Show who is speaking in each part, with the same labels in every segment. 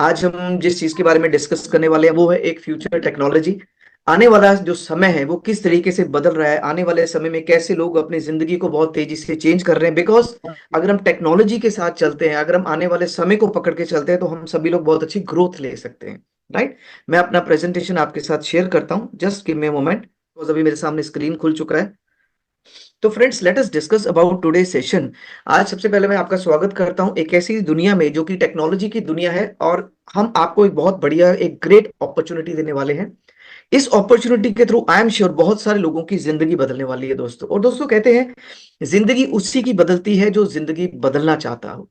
Speaker 1: आज हम जिस चीज के बारे में डिस्कस करने वाले हैं वो है एक फ्यूचर टेक्नोलॉजी। आने वाला जो समय है वो किस तरीके से बदल रहा है, आने वाले समय में कैसे लोग अपनी जिंदगी को बहुत तेजी से चेंज कर रहे हैं। बिकॉज अगर हम टेक्नोलॉजी के साथ चलते हैं, अगर हम आने वाले समय को पकड़ के चलते हैं, तो हम सभी लोग बहुत अच्छी ग्रोथ ले सकते हैं। राइट। मैं अपना प्रेजेंटेशन आपके साथ शेयर करता हूं, just give me a moment, because अभी मेरे सामने स्क्रीन खुल चुका है। तो friends, let us discuss about today session. आज सबसे पहले मैं आपका स्वागत करता हूं एक ऐसी दुनिया में जो कि टेक्नोलॉजी की दुनिया है, और हम आपको एक बहुत बढ़िया, एक ग्रेट अपॉर्चुनिटी देने वाले हैं। इस अपॉर्चुनिटी के थ्रू आई एम श्योर बहुत सारे लोगों की जिंदगी बदलने वाली है दोस्तों। और दोस्तों, कहते हैं जिंदगी उसी की बदलती है जो जिंदगी बदलना चाहता हो।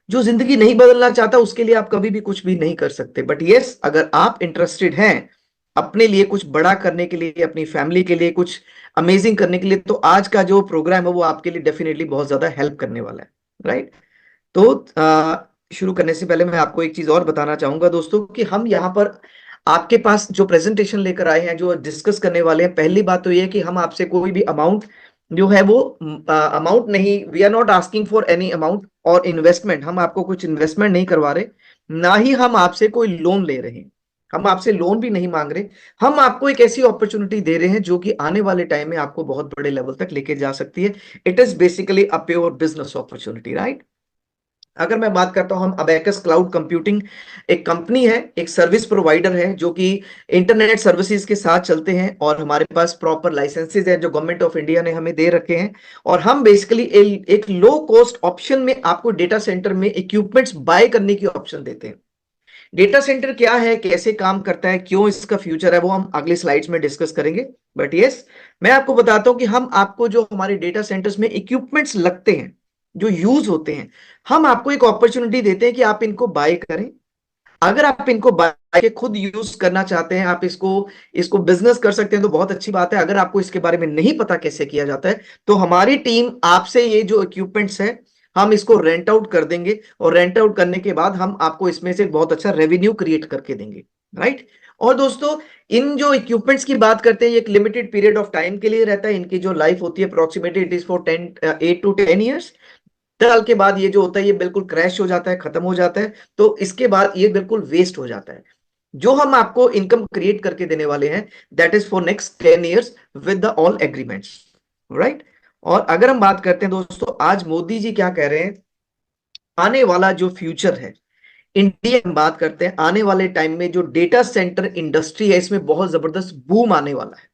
Speaker 1: जो जिंदगी नहीं बदलना चाहता उसके लिए आप कभी भी कुछ भी नहीं कर सकते। बट यस, अगर आप इंटरेस्टेड हैं अपने लिए कुछ बड़ा करने के लिए, अपनी फैमिली के लिए कुछ अमेजिंग करने के लिए, तो आज का जो प्रोग्राम है वो आपके लिए डेफिनेटली बहुत ज्यादा हेल्प करने वाला है। राइट। तो शुरू करने से पहले मैं आपको एक चीज और बताना चाहूंगा दोस्तों, कि हम यहाँ पर आपके पास जो प्रेजेंटेशन लेकर आए हैं, जो डिस्कस करने वाले हैं, पहली बात तो ये है कि हम आपसे कोई भी अमाउंट जो है वो अमाउंट नहीं, we are not asking for any amount और इन्वेस्टमेंट। हम आपको कुछ इन्वेस्टमेंट नहीं करवा रहे, ना ही हम आपसे कोई लोन ले रहे हैं। हम आपसे लोन भी नहीं मांग रहे। हम आपको एक ऐसी अपॉर्चुनिटी दे रहे हैं जो कि आने वाले टाइम में आपको बहुत बड़े लेवल तक लेके जा सकती है। It is basically a pure business opportunity. Right. अगर मैं बात करता हूं, हम अबेकस क्लाउड कंप्यूटिंग एक कंपनी है, एक सर्विस प्रोवाइडर है जो कि इंटरनेट सर्विसेज के साथ चलते हैं, और हमारे पास प्रॉपर लाइसेंसेज है जो गवर्नमेंट ऑफ इंडिया ने हमें दे रखे हैं। और हम बेसिकली एक लो कॉस्ट ऑप्शन में आपको डेटा सेंटर में इक्विपमेंट्स बाय करने की ऑप्शन देते हैं। डेटा सेंटर क्या है, कैसे काम करता है, क्यों इसका फ्यूचर है, वो हम अगले स्लाइड्स में डिस्कस करेंगे। बट यस, मैं आपको बताता हूं कि हम आपको जो हमारे डेटा सेंटर्स में इक्विपमेंट्स लगते हैं, जो यूज होते हैं, हम आपको एक अपॉर्चुनिटी देते हैं कि आप इनको बाय करें। अगर आप इनको बाय के खुद यूज करना चाहते हैं, आप इसको इसको बिजनेस कर सकते हैं, तो बहुत अच्छी बात है। अगर आपको इसके बारे में नहीं पता कैसे किया जाता है, तो हमारी टीम आपसे ये जो इक्विपमेंट्स है, हम इसको रेंट आउट कर देंगे, और रेंट आउट करने के बाद हम आपको इसमें से बहुत अच्छा रेवेन्यू क्रिएट करके देंगे। राइट। और दोस्तों, इन जो इक्विपमेंट्स की बात करते हैं, ये एक लिमिटेड पीरियड ऑफ टाइम के लिए रहता है। इनकी जो लाइफ होती है approximately it is for 8 to 10 years। साल के बाद ये जो होता है ये बिल्कुल क्रैश हो जाता है, खत्म हो जाता है। तो इसके बाद ये बिल्कुल वेस्ट हो जाता है। जो हम आपको इनकम क्रिएट करके देने वाले हैं, that is for next 10 years with the all agreements. Right. और अगर हम बात करते हैं दोस्तों, आज मोदी जी क्या कह रहे हैं, आने वाला जो फ्यूचर है इंडिया में, बात करते हैं आने वाले टाइम में जो डेटा सेंटर इंडस्ट्री है, इसमें बहुत जबरदस्त बूम आने वाला है।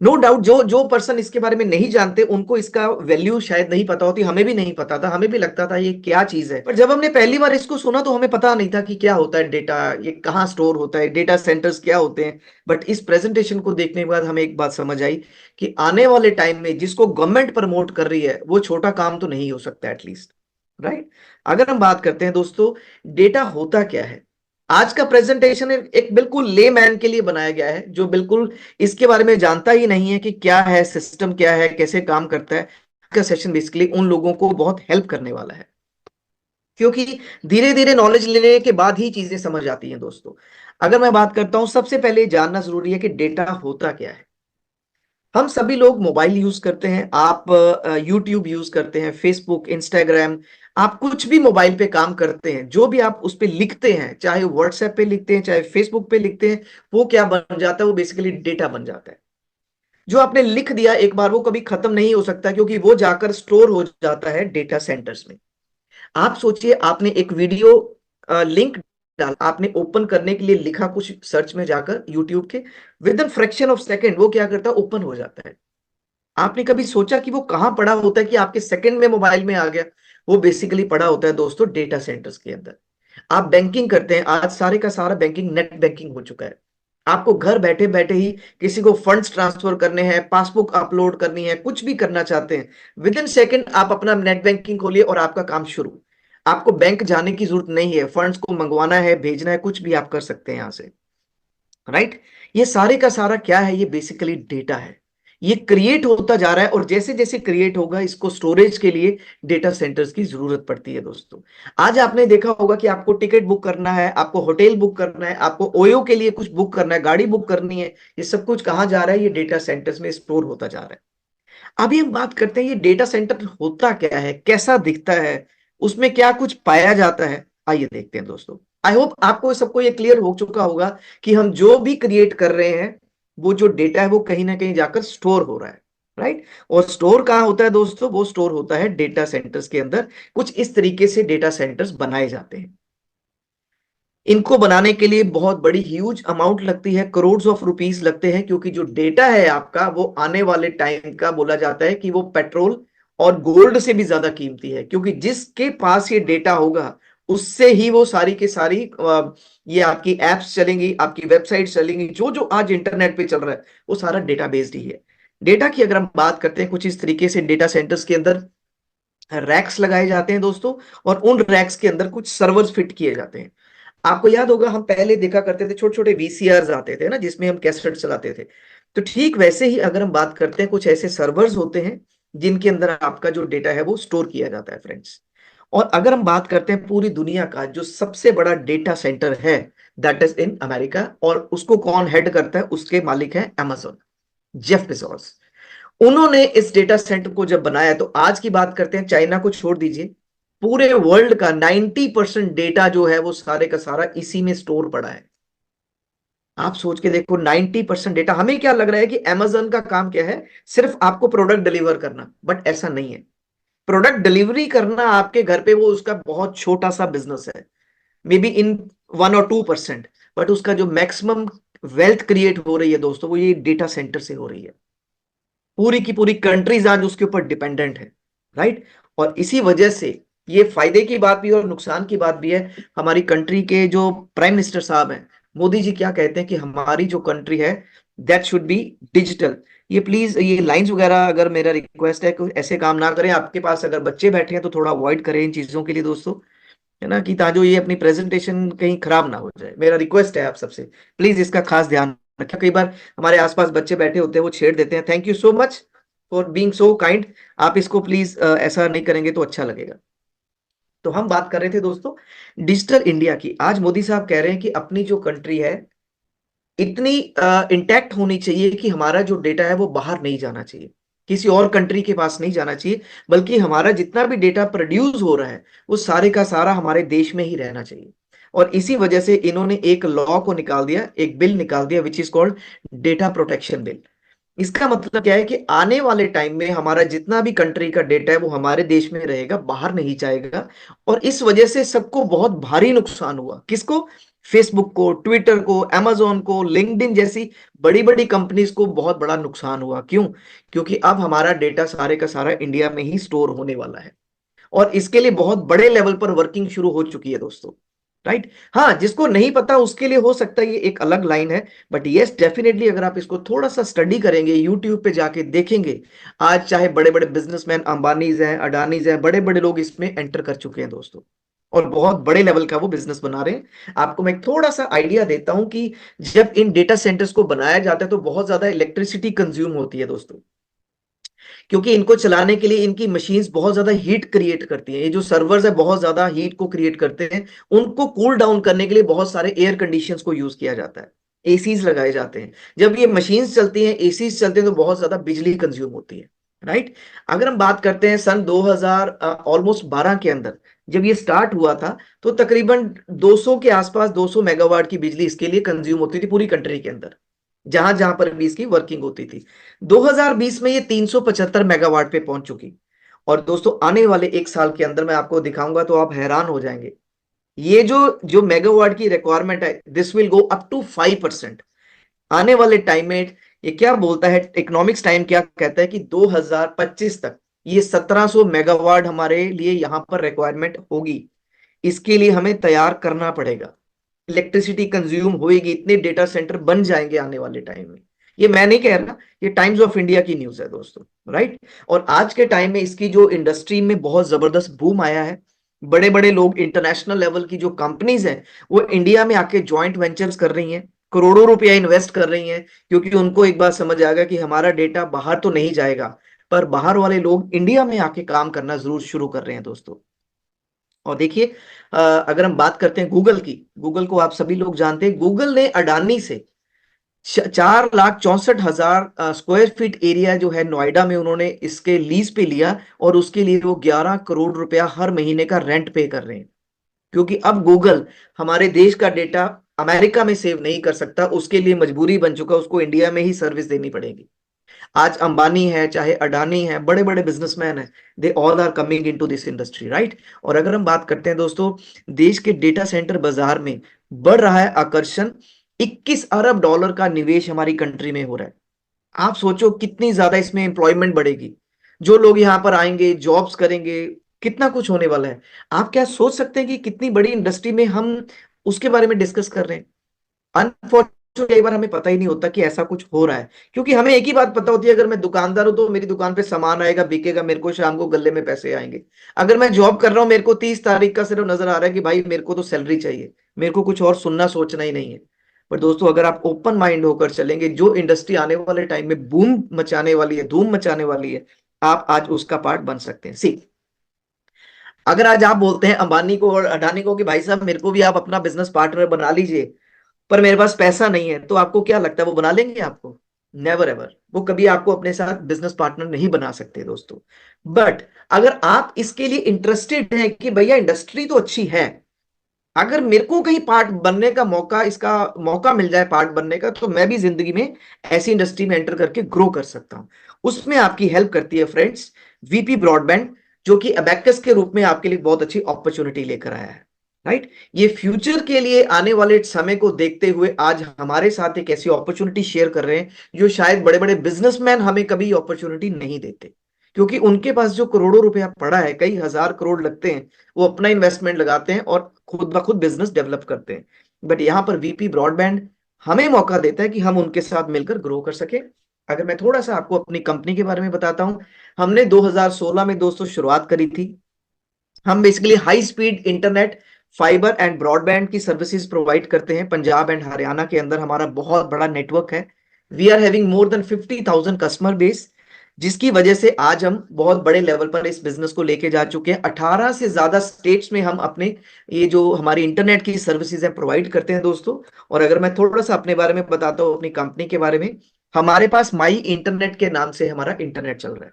Speaker 1: नो डाउट, जो जो पर्सन इसके बारे में नहीं जानते उनको इसका वैल्यू शायद नहीं पता होती। हमें भी नहीं पता था, हमें भी लगता था ये क्या चीज है। पर जब हमने पहली बार इसको सुना तो हमें पता नहीं था कि क्या होता है डेटा, ये कहाँ स्टोर होता है, डेटा सेंटर्स क्या होते हैं। बट इस प्रेजेंटेशन को देखने के बाद हमें एक बात समझ आई कि आने वाले टाइम में जिसको गवर्नमेंट प्रमोट कर रही है, वो छोटा काम तो नहीं हो सकता एटलीस्ट। राइट। अगर हम बात करते हैं दोस्तों, डेटा होता क्या है, आज का प्रेजेंटेशन एक बिल्कुल ले मैन के लिए बनाया गया है, जो बिल्कुल इसके बारे में जानता ही नहीं है कि क्या है सिस्टम, क्या है, कैसे काम करता है। का सेशन बेसिकली उन लोगों को बहुत हेल्प करने वाला है, क्योंकि धीरे धीरे नॉलेज लेने के बाद ही चीजें समझ आती हैं दोस्तों। अगर मैं बात करता हूं, सबसे पहले जानना जरूरी है कि डेटा होता क्या है। हम सभी लोग मोबाइल यूज करते हैं, आप यूट्यूब यूज करते हैं, फेसबुक, इंस्टाग्राम, आप कुछ भी मोबाइल पे काम करते हैं, जो भी आप उस पे लिखते हैं, चाहे व्हाट्सएप पे लिखते हैं, चाहे फेसबुक पे लिखते हैं, वो क्या बन जाता है, वो बेसिकली डेटा बन जाता है। जो आपने लिख दिया एक बार, वो कभी खत्म नहीं हो सकता, क्योंकि वो जाकर स्टोर हो जाता है डेटा सेंटर्स में। आप सोचिए, आपने एक वीडियो लिंक डाल, आपने ओपन करने के लिए लिखा कुछ सर्च में जाकर यूट्यूब के, with in fraction of second वो क्या करता है, ओपन हो जाता है। आपने कभी सोचा कि वो कहां पड़ा होता है कि आपके सेकंड में मोबाइल में आ गया? वो बेसिकली पड़ा होता है दोस्तों डेटा सेंटर्स के अंदर। आप बैंकिंग करते हैं, आज सारे का सारा बैंकिंग नेट बैंकिंग हो चुका है। आपको घर बैठे बैठे ही किसी को फंड्स ट्रांसफर करने हैं, पासबुक अपलोड करनी है, कुछ भी करना चाहते हैं, विद इन सेकेंड आप अपना नेट बैंकिंग खोलिए और आपका काम शुरू। आपको बैंक जाने की जरूरत नहीं है, फंड्स को मंगवाना है, भेजना है, कुछ भी आप कर सकते हैं यहां से। राइट। ये सारे का सारा क्या है, ये बेसिकली डेटा है। ये क्रिएट होता जा रहा है, और जैसे जैसे क्रिएट होगा, इसको स्टोरेज के लिए डेटा सेंटर्स की जरूरत पड़ती है दोस्तों। आज आपने देखा होगा कि आपको टिकट बुक करना है, आपको होटल बुक करना है, आपको ओयो के लिए कुछ बुक करना है, गाड़ी बुक करनी है, ये सब कुछ कहां जा रहा है, ये डेटा सेंटर्स में स्टोर होता जा रहा है। अभी हम बात करते हैं ये डेटा सेंटर होता क्या है, कैसा दिखता है, उसमें क्या कुछ पाया जाता है, आइए देखते हैं दोस्तों। आई होप आपको सबको ये क्लियर हो चुका होगा कि हम जो भी क्रिएट कर रहे हैं वो जो डेटा है वो कहीं ना कहीं जाकर स्टोर हो रहा है, राइट। और स्टोर कहाँ होता है दोस्तों? वो स्टोर होता है डेटा सेंटर्स के अंदर। कुछ इस तरीके से डेटा सेंटर्स बनाए जाते हैं। इनको बनाने के लिए बहुत बड़ी ह्यूज अमाउंट लगती है, करोड़ ऑफ रुपीस लगते हैं, क्योंकि जो डेटा है आपका वो आने वाले टाइम का बोला जाता है कि वो पेट्रोल और गोल्ड से भी ज्यादा कीमती है, क्योंकि जिसके पास ये डेटा होगा उससे ही वो सारी की सारी ये आपकी एप्स चलेंगी, आपकी वेबसाइट चलेंगी, जो जो आज इंटरनेट पे चल रहा है वो सारा डेटा बेस्ड ही है। डेटा की अगर हम बात करते हैं, कुछ इस तरीके से डेटा सेंटर्स के अंदर रैक्स लगाए जाते हैं दोस्तों, और उन रैक्स के अंदर कुछ सर्वर्स फिट किए जाते हैं। आपको याद होगा हम पहले देखा करते थे छोटे छोटे वीसीआर आते थे ना, जिसमें हम कैसेट चलाते थे। तो ठीक वैसे ही अगर हम बात करते हैं, कुछ ऐसे सर्वर्स होते हैं जिनके अंदर आपका जो डेटा है वो स्टोर किया जाता है फ्रेंड्स। और अगर हम बात करते हैं पूरी दुनिया का जो सबसे बड़ा डेटा सेंटर है, दैट इज इन अमेरिका, और उसको कौन हेड करता है? उसके मालिक है अमेजोन, जेफ बेजोस। उन्होंने इस डेटा सेंटर को जब बनाया, तो आज की बात करते हैं, चाइना को छोड़ दीजिए, पूरे वर्ल्ड का 90% डेटा जो है वो सारे का सारा इसी में स्टोर पड़ा है। आप सोच के देखो, 90% डेटा। हमें क्या लग रहा है कि अमेजन का काम क्या है? सिर्फ आपको प्रोडक्ट डिलीवर करना, बट ऐसा नहीं है। प्रोडक्ट डिलीवरी करना आपके घर पे वो उसका बहुत छोटा सा बिजनेस है, मे बी इन 1 और 2%। बट उसका जो मैक्सिमम वेल्थ क्रिएट हो रही है दोस्तों, वो ये डेटा सेंटर से हो रही है। पूरी की पूरी कंट्रीज आज उसके ऊपर डिपेंडेंट है, राइट। और इसी वजह से ये फायदे की बात भी है और नुकसान की बात भी है। हमारी कंट्री के जो प्राइम मिनिस्टर साहब हैं, मोदी जी, क्या कहते हैं कि हमारी जो कंट्री है दैट शुड बी डिजिटल। ये प्लीज ये लाइंस वगैरह, अगर मेरा रिक्वेस्ट है कि ऐसे काम ना करें। आपके पास अगर बच्चे बैठे हैं तो थोड़ा अवॉइड करें इन चीजों के लिए दोस्तों, है ना, कि ताजो ये अपनी प्रेजेंटेशन कहीं खराब ना हो जाए। मेरा रिक्वेस्ट है आप सबसे, प्लीज इसका खास ध्यान रखें। कई बार हमारे आसपास बच्चे बैठे होते हैं, वो छेड़ देते हैं। Thank you so much for being so kind. आप इसको प्लीज ऐसा नहीं करेंगे तो अच्छा लगेगा। तो हम बात कर रहे थे दोस्तों डिजिटल इंडिया की। आज मोदी साहब कह रहे हैं कि अपनी जो कंट्री है इतनी इंटैक्ट होनी चाहिए कि हमारा जो डेटा है वो बाहर नहीं जाना चाहिए, किसी और कंट्री के पास नहीं जाना चाहिए, बल्कि हमारा जितना भी डेटा प्रोड्यूस हो रहा है वो सारे का सारा हमारे देश में ही रहना चाहिए। और इसी वजह से इन्होंने एक लॉ को निकाल दिया, एक बिल निकाल दिया, which is called data protection bill. इसका मतलब क्या है कि आने वाले टाइम में हमारा जितना भी कंट्री का डेटा है वो हमारे देश में रहेगा, बाहर नहीं जाएगा। और इस वजह से सबको बहुत भारी नुकसान हुआ। किसको? फेसबुक को, ट्विटर को, amazon को, लिंक्डइन जैसी बड़ी बड़ी कंपनीज को बहुत बड़ा नुकसान हुआ। क्यों? क्योंकि अब हमारा डेटा सारे का सारा इंडिया में ही स्टोर होने वाला है, और इसके लिए बहुत बड़े लेवल पर वर्किंग शुरू हो चुकी है दोस्तों, राइट। हाँ, जिसको नहीं पता उसके लिए हो सकता है ये एक अलग लाइन है, बट यस डेफिनेटली अगर आप इसको थोड़ा सा स्टडी करेंगे, यूट्यूब पे जाके देखेंगे, आज चाहे बड़े बड़े बिजनेसमैन, अंबानीज हैं, अडानीज हैं, बड़े बड़े लोग इसमें एंटर कर चुके हैं दोस्तों, और बहुत बड़े लेवल का वो बिजनेस बना रहे हैं। आपको मैं थोड़ा सा आइडिया देता हूं कि जब इन डेटा सेंटर्स को बनाया जाता है तो बहुत ज्यादा इलेक्ट्रिसिटी कंज्यूम होती है दोस्तों, क्योंकि इनको चलाने के लिए इनकी मशीन्स बहुत ज्यादा हीट क्रिएट करती हैं। ये जो सर्वर्स है बहुत ज्यादा हीट को क्रिएट करते हैं। उनको कूल डाउन करने के लिए बहुत सारे एयर कंडीशंस को यूज किया जाता है, एसीज लगाए जाते हैं। जब ये मशीन्स चलती हैं, एसीज चलते हैं, तो बहुत ज्यादा बिजली कंज्यूम होती है, राइट। अगर हम बात करते हैं सन 2000 ऑलमोस्ट 12 के अंदर जब ये स्टार्ट हुआ था, तो तकरीबन 200 के आसपास, 200 मेगावाट की बिजली इसके लिए कंज्यूम होती थी पूरी कंट्री के अंदर, जहां जहां पर भी इसकी वर्किंग होती थी। 2020 में ये 375 मेगावाट पे पहुंच चुकी। और दोस्तों आने वाले 1 साल के अंदर मैं आपको दिखाऊंगा तो आप हैरान हो जाएंगे, ये जो जो मेगावाट की रिक्वायरमेंट है this will go up to 5%। आने वाले टाइम में ये क्या बोलता है इकोनॉमिक्स टाइम, क्या कहता है कि 2025 तक ये 1700 मेगावाट हमारे लिए यहां पर रिक्वायरमेंट होगी। इसके लिए हमें तैयार करना पड़ेगा, इलेक्ट्रिसिटी कंज्यूम होएगी, इतने डेटा सेंटर बन जाएंगे आने वाले टाइम में। ये मैं नहीं कह रहा, ये टाइम्स ऑफ इंडिया की न्यूज है दोस्तों, राइट। और आज के टाइम में इसकी जो इंडस्ट्री में बहुत जबरदस्त बूम आया है। बड़े बड़े लोग, इंटरनेशनल लेवल की जो कंपनीज हैं, वो इंडिया में आके ज्वाइंट वेंचर्स कर रही हैं, करोड़ों रुपया इन्वेस्ट कर रही हैं, क्योंकि उनको एक बात समझ आ गया कि हमारा डेटा बाहर तो नहीं जाएगा, पर बाहर वाले लोग इंडिया में आके काम करना जरूर शुरू कर रहे हैं दोस्तों। और देखिए, अगर हम बात करते हैं गूगल की, गूगल को आप सभी लोग जानते हैं। गूगल ने अडानी से 4,64,000 स्क्वायर फीट एरिया जो है नोएडा में, उन्होंने इसके लीज पे लिया, और उसके लिए वो 11 करोड़ रुपया हर महीने का रेंट पे कर रहे हैं। क्योंकि अब गूगल हमारे देश का डेटा अमेरिका में सेव नहीं कर सकता, उसके लिए मजबूरी बन चुका, उसको इंडिया में ही सर्विस देनी पड़ेगी। आज अंबानी है, चाहे अडानी है, बड़े बड़े बिजनेसमैन है, they all are coming into this industry, right. और अगर हम बात करते हैं दोस्तों, देश के डेटा सेंटर बाजार में बढ़ रहा है आकर्षण, 21 अरब डॉलर का निवेश हमारी कंट्री में हो रहा है। आप सोचो कितनी ज्यादा इसमें एम्प्लॉयमेंट बढ़ेगी, जो लोग यहाँ पर आएंगे, जॉब्स करेंगे, कितना कुछ होने वाला है। आप क्या सोच सकते हैं कि कितनी बड़ी इंडस्ट्री में हम उसके बारे में डिस्कस कर रहे हैं। अनफॉर्चुनेटली कई बार हमें पता ही नहीं होता कि ऐसा कुछ हो रहा है, क्योंकि हमें एक ही बात पता होती है, अगर मैं दुकानदार हूं तो मेरी दुकान पे सामान आएगा, बिकेगा, मेरे को शाम को गले में पैसे आएंगे। अगर मैं जॉब कर रहा हूं, मेरे को 30 तारीख का सिर्फ नजर आ रहा है कि भाई मेरे को तो सैलरी चाहिए, मेरे को कुछ और सुनना सोचना ही नहीं है। पर दोस्तों अगर आप ओपन माइंड होकर चलेंगे, जो इंडस्ट्री आने वाले टाइम में बूम मचाने वाली है, धूम मचाने वाली है, आप आज उसका पार्ट बन सकते हैं। सी, अगर आज आप बोलते हैं अंबानी को और अडानी को कि भाई साहब मेरे को भी आप अपना बिजनेस पार्टनर बना लीजिए, पर मेरे पास पैसा नहीं है, तो आपको क्या लगता है वो बना लेंगे आपको? नेवर एवर, वो कभी आपको अपने साथ बिजनेस पार्टनर नहीं बना सकते दोस्तों। बट अगर आप इसके लिए इंटरेस्टेड हैं कि भैया इंडस्ट्री तो अच्छी है, अगर मेरे को कहीं पार्ट बनने का मौका, इसका मौका मिल जाए पार्ट बनने का, तो मैं भी जिंदगी में ऐसी इंडस्ट्री में एंटर करके ग्रो कर सकता हूं। उसमें आपकी हेल्प करती है फ्रेंड्स वीपी ब्रॉडबैंड, जो कि अबैकस के रूप में आपके लिए बहुत अच्छी अपॉर्चुनिटी लेकर आया है, राइट। ये फ्यूचर के लिए आने वाले समय को देखते हुए आज हमारे साथ एक ऐसी अपॉर्चुनिटी शेयर कर रहे हैं, जो शायद बड़े बड़े बिजनेसमैन हमें कभी अपॉर्चुनिटी नहीं देते, क्योंकि उनके पास जो करोड़ों रुपया पड़ा है, कई हजार करोड़ लगते हैं, वो अपना इन्वेस्टमेंट लगाते हैं और खुद ब खुद बिजनेस डेवलप करते हैं। बट यहाँ पर वीपी ब्रॉडबैंड हमें मौका देता है कि हम उनके साथ मिलकर ग्रो कर सके। अगर मैं थोड़ा सा आपको अपनी कंपनी के बारे में बताता हूं, हमने 2016 में दोस्तों शुरुआत करी थी। हम basically high speed internet, fibre and broadband की सर्विसेज प्रोवाइड करते हैं। पंजाब एंड हरियाणा के अंदर हमारा बहुत बड़ा नेटवर्क है। We are having more than 50,000 customer base, जिसकी वजह से आज हम बहुत बड़े लेवल पर इस बिजनेस को लेके जा चुके हैं। 18 से ज्यादा स्टेट्स में हम अपने ये जो हमारी इंटरनेट की सर्विसेज है प्रोवाइड करते हैं दोस्तों। और अगर मैं थोड़ा सा अपने बारे में बताता हूँ, अपनी कंपनी के बारे में, हमारे पास माई इंटरनेट के नाम से हमारा इंटरनेट चल रहा है,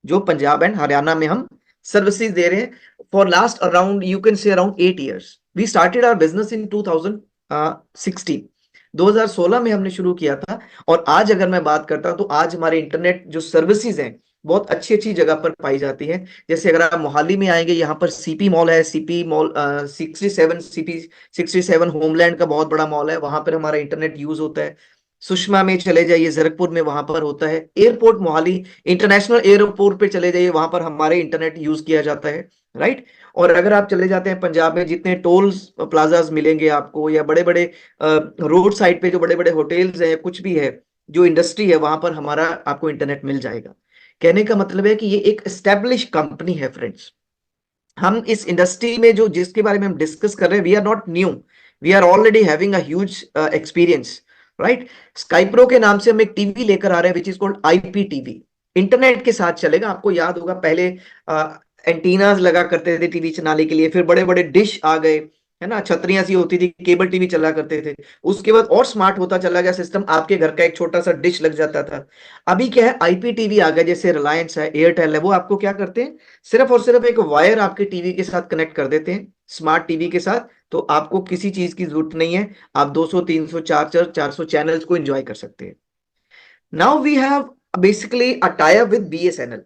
Speaker 1: जो पंजाब एंड हरियाणा में हम सर्विसेज दे रहे हैं for last around, you can say around 8 years। We started our business in 2016, 2016 में हमने शुरू किया था। और आज अगर मैं बात करता हूं, तो आज हमारे इंटरनेट जो सर्विसेज हैं बहुत अच्छी अच्छी जगह पर पाई जाती है। जैसे अगर आप मोहाली में आएंगे, यहाँ पर सीपी मॉल है, सीपी मॉल 67, सीपी 67 होमलैंड का बहुत बड़ा मॉल है, वहां पर हमारा इंटरनेट यूज होता है। सुषमा में चले जाइए, जरकपुर में, वहां पर होता है। एयरपोर्ट मोहाली इंटरनेशनल एयरपोर्ट पे चले जाइए, वहां पर हमारे इंटरनेट यूज किया जाता है, राइट। और अगर आप चले जाते हैं पंजाब में, जितने टोल्स प्लाजाज मिलेंगे आपको, या बड़े बड़े रोड साइड पे जो बड़े बड़े होटल्स हैं, कुछ भी है, जो इंडस्ट्री है, वहां पर हमारा आपको इंटरनेट मिल जाएगा। कहने का मतलब है कि ये एक एस्टेब्लिश कंपनी है फ्रेंड्स। हम इस इंडस्ट्री में जो जिसके बारे में हम डिस्कस कर रहे हैं, we are not new, we are already having a huge experience, right. Skypro के नाम से हम एक टीवी लेकर आ रहे हैं which is called IP TV. Internet के साथ चलेगा। आपको याद होगा पहले एंटीनाज लगा करते थे टीवी चलाने के लिए, फिर बड़े बड़े डिश आ गए, है ना, छतरियां सी होती थी, केबल टीवी चला करते थे। उसके बाद और स्मार्ट होता चला गया सिस्टम, आपके घर का एक छोटा सा डिश लग जाता था। अभी क्या है, आईपीटीवी आ गया, जैसे रिलायंस है, एयरटेल है, वो आपको क्या करते हैं, सिर्फ और सिर्फ एक वायर आपके टीवी के साथ कनेक्ट कर देते हैं, स्मार्ट टीवी के साथ। तो आपको किसी चीज की जरूरत नहीं है, आप 200 300 400 चैनल्स को एंजॉय कर सकते हैं। Now we have basically a tie up with BSNL.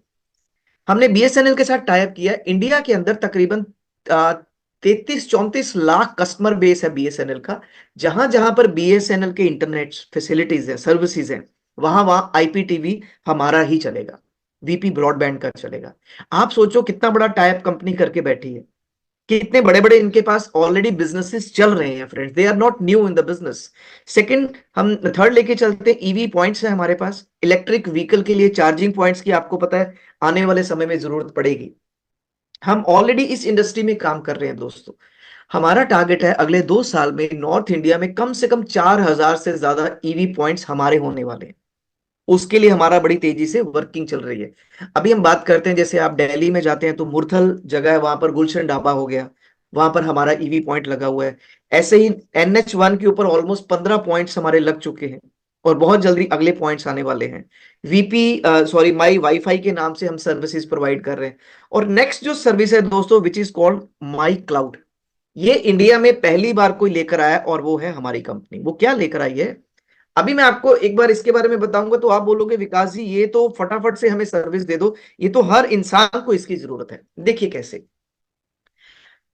Speaker 1: हमने बीएसएनएल के साथ टाइप किया। इंडिया के अंदर तकरीबन 33-34 लाख कस्टमर बेस है बीएसएनएल का। जहां जहां पर बीएसएनएल के इंटरनेट फैसिलिटीज है, सर्विसेज है, वहां वहां आईपीटीवी हमारा ही चलेगा, वीपी ब्रॉडबैंड का चलेगा। आप सोचो कितना बड़ा टाइप कंपनी करके बैठी है, कितने बड़े बड़े इनके पास ऑलरेडी बिजनेसेस चल रहे हैं friends, they are not new in the business. Second, हम थर्ड लेके चलते हैं, ईवी पॉइंट्स है हमारे पास, इलेक्ट्रिक व्हीकल के लिए चार्जिंग पॉइंट्स की आपको पता है आने वाले समय में जरूरत पड़ेगी। हम ऑलरेडी इस इंडस्ट्री में काम कर रहे हैं दोस्तों। हमारा टारगेट है अगले 2 साल में नॉर्थ इंडिया में कम से कम 4,000 से ज्यादा ईवी पॉइंट्स हमारे होने वाले हैं। उसके लिए हमारा बड़ी तेजी से वर्किंग चल रही है। अभी हम बात करते हैं, जैसे आप दिल्ली में जाते हैं तो मुरथल जगह है, वहां पर गुलशन ढाबा हो गया, वहां पर हमारा ईवी पॉइंट लगा हुआ है। ऐसे ही NH1 के ऊपर ऑलमोस्ट 15 पॉइंट्स हमारे लग चुके हैं, और बहुत जल्दी अगले पॉइंट्स आने वाले हैं। वीपी सॉरी माई वाईफाई के नाम से हम सर्विसेज प्रोवाइड कर रहे हैं। और नेक्स्ट जो सर्विस है दोस्तों, which is called my cloud. ये इंडिया में पहली बार कोई लेकर आया और वो है हमारी कंपनी। वो क्या लेकर आई है, अभी मैं आपको एक बार इसके बारे में बताऊंगा तो आप बोलोगे विकास जी ये तो फटाफट से हमें सर्विस दे दो, ये तो हर इंसान को इसकी जरूरत है। देखिए कैसे